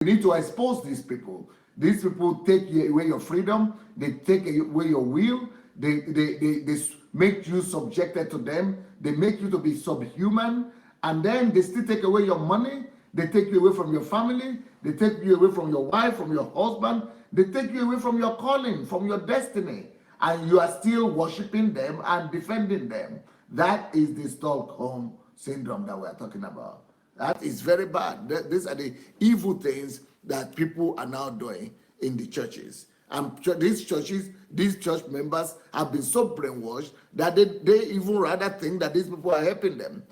We need to expose these people. These people take away your freedom. They take away your will. They make you subjected to them. They make you to be subhuman. And then they still take away your money. They take you away from your family. They take you away from your wife, from your husband. They take you away from your calling, from your destiny. And you are still worshiping them and defending them. That is the Stockholm syndrome that we are talking about. That is very bad. These are the evil things that people are now doing in the churches. And these church members have been so brainwashed that they even rather think that these people are helping them.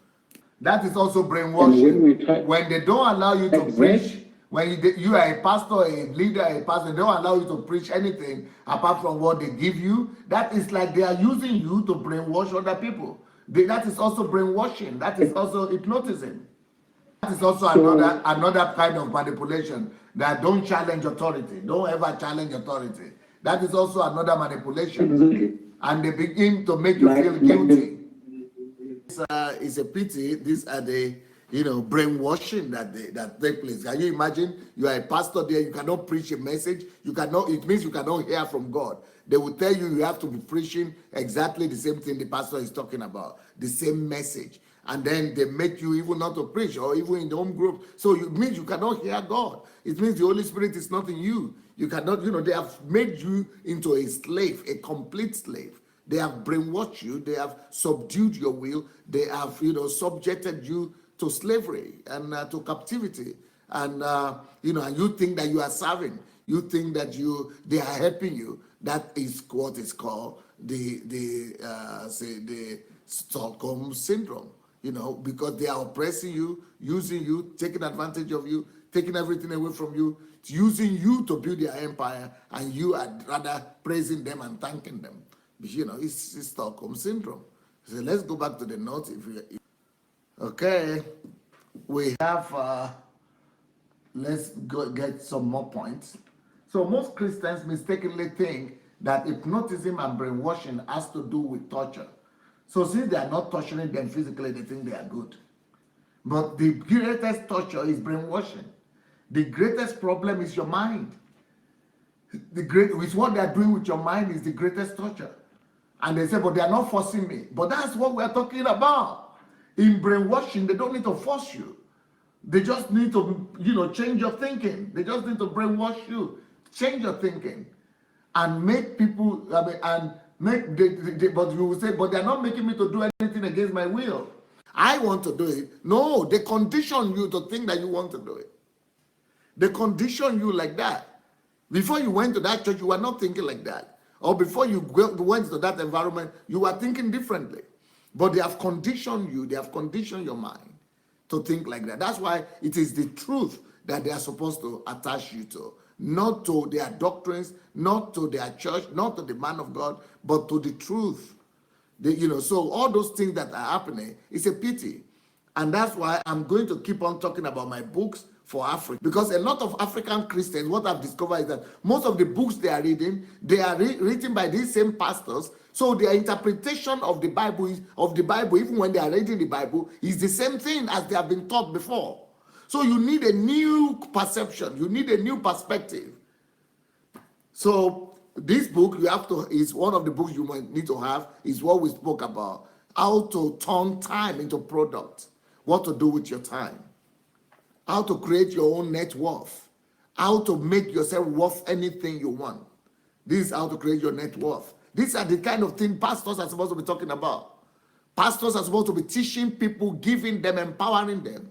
That is also brainwashing. When they don't allow you to preach, when you are a pastor, a leader, a pastor, they don't allow you to preach anything apart from what they give you. That is like they are using you to brainwash other people. That is also brainwashing. That is also hypnotism. That is also another kind of manipulation. That don't challenge authority. Don't ever challenge authority. That is also another manipulation. Exactly. And they begin to make you feel guilty. It's a pity. These are the brainwashing that take place. Can you imagine? You are a pastor there. You cannot preach a message. You cannot. It means you cannot hear from God. They will tell you have to be preaching exactly the same thing the pastor is talking about, the same message. And then they make you even not to preach, or even in the home group. So it means you cannot hear God. It means the Holy Spirit is not in you. You cannot, they have made you into a slave, a complete slave. They have brainwashed you. They have subdued your will. They have, subjected you to slavery and to captivity. And, and you think that you are serving. You think that they are helping you. That is what is called the Stockholm syndrome. Because they are oppressing you, using you, taking advantage of you, taking everything away from you, using you to build their empire, and you are rather praising them and thanking them. It's Stockholm syndrome. So let's go back to the notes. Okay, we have, let's go get some more points. So most Christians mistakenly think that hypnotism and brainwashing has to do with torture. So since they are not torturing them physically, they think they are good. But the greatest torture is brainwashing. The greatest problem is your mind. With what they are doing with your mind is the greatest torture. And they say, but they are not forcing me. But that's what we are talking about. In brainwashing, they don't need to force you. They just need to, change your thinking. They just need to brainwash you, change your thinking, and make people, but you will say, but they're not making me to do anything against my will. I want to do it. No, they condition you to think that you want to do it. They condition you like that. Before you went to that church, you were not thinking like that. Or before you went to that environment, you were thinking differently. But they have conditioned you, they have conditioned your mind to think like that. That's why it is the truth that they are supposed to attach you to. Not to their doctrines, not to their church, not to the man of God, but to the truth. So all those things that are happening, it's a pity. And that's why I'm going to keep on talking about my books for Africa. Because a lot of African Christians, what I've discovered is that most of the books they are reading, they are written by these same pastors. So their interpretation of the Bible, even when they are reading the Bible, is the same thing as they have been taught before. So you need a new perception. You need a new perspective. So this book is one of the books you might need to have, is what we spoke about. How to turn time into product. What to do with your time. How to create your own net worth. How to make yourself worth anything you want. This is how to create your net worth. These are the kind of things pastors are supposed to be talking about. Pastors are supposed to be teaching people, giving them, empowering them.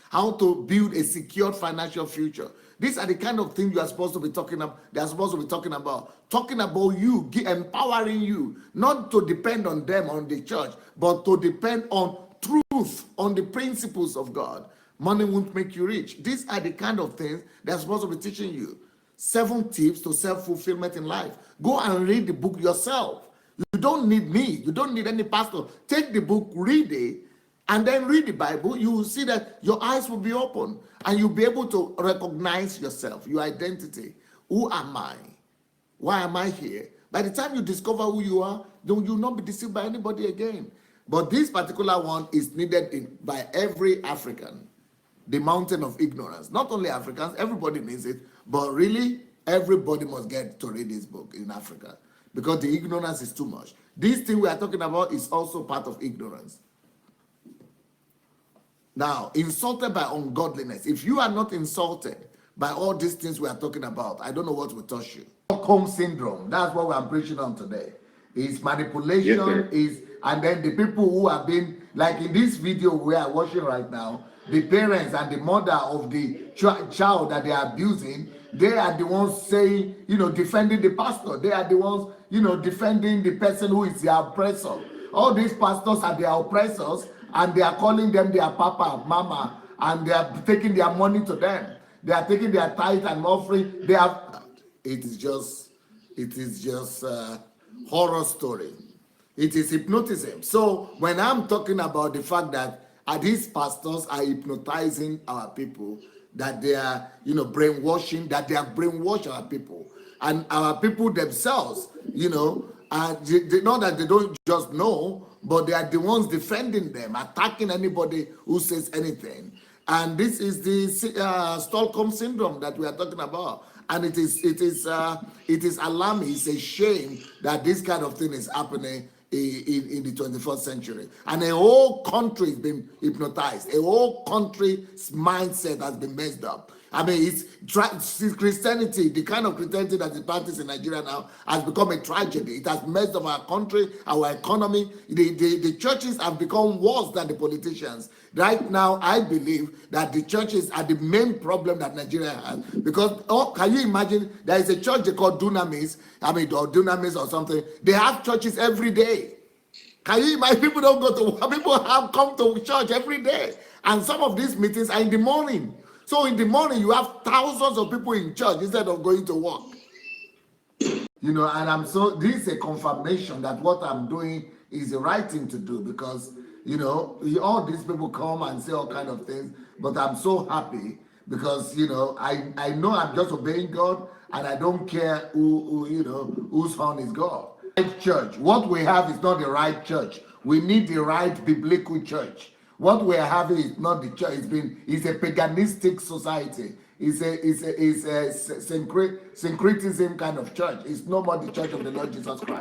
How to build a secure financial future. These are the kind of things you are supposed to be talking about. They are supposed to be talking about. Talking about you, empowering you, not to depend on them, on the church, but to depend on truth, on the principles of God. Money won't make you rich. These are the kind of things they are supposed to be teaching you. 7 tips to self-fulfillment in life. Go and read the book yourself. You don't need me. You don't need any pastor. Take the book, read it, and then read the Bible. You will see that your eyes will be open and you'll be able to recognize yourself, your identity. Who am I? Why am I here? By the time you discover who you are, then you'll not be deceived by anybody again. But this particular one is needed by every African. the mountain of ignorance. Not only Africans, everybody needs it, but really everybody must get to read this book in Africa because the ignorance is too much. This thing we are talking about is also part of ignorance. Now, insulted by ungodliness. If you are not insulted by all these things we are talking about, I don't know what will touch you. Stockholm syndrome, that's what I'm preaching on today. Is manipulation, and then the people who have been, like in this video we are watching right now, the parents and the mother of the child that they are abusing, they are the ones saying, defending the pastor. They are the ones, defending the person who is the oppressor. All these pastors are their oppressors, and they are calling them their papa, mama, and they are taking their money to them. They are taking their tithe and offering. It is just horror story. It is hypnotism. So when I'm talking about the fact that these pastors are hypnotizing our people, that they are, brainwashing, that they have brainwashed our people, and our people themselves, they know that they don't just know, but they are the ones defending them, attacking anybody who says anything. And this is the Stockholm syndrome that we are talking about. And it is alarming. It's a shame that this kind of thing is happening in the 21st century. And a whole country has been hypnotized. A whole country's mindset has been messed up. I mean, it's Christianity, the kind of Christianity that is practiced in Nigeria now has become a tragedy. It has messed up our country, our economy. The churches have become worse than the politicians. Right now, I believe that the churches are the main problem that Nigeria has. Because, can you imagine, there is a church they call Dunamis, or Dunamis or something. They have churches every day. Can you imagine? People have come to church every day. And some of these meetings are in the morning. So in the morning, you have thousands of people in church instead of going to work. And this is a confirmation that what I'm doing is the right thing to do, because, all these people come and say all kind of things, but I'm so happy because, I know I'm just obeying God, and I don't care whose horn is God. Right church. What we have is not the right church. We need the right biblical church. What we are having is not the church. It's a paganistic society. It's a syncretism kind of church. It's no more the church of the Lord Jesus Christ.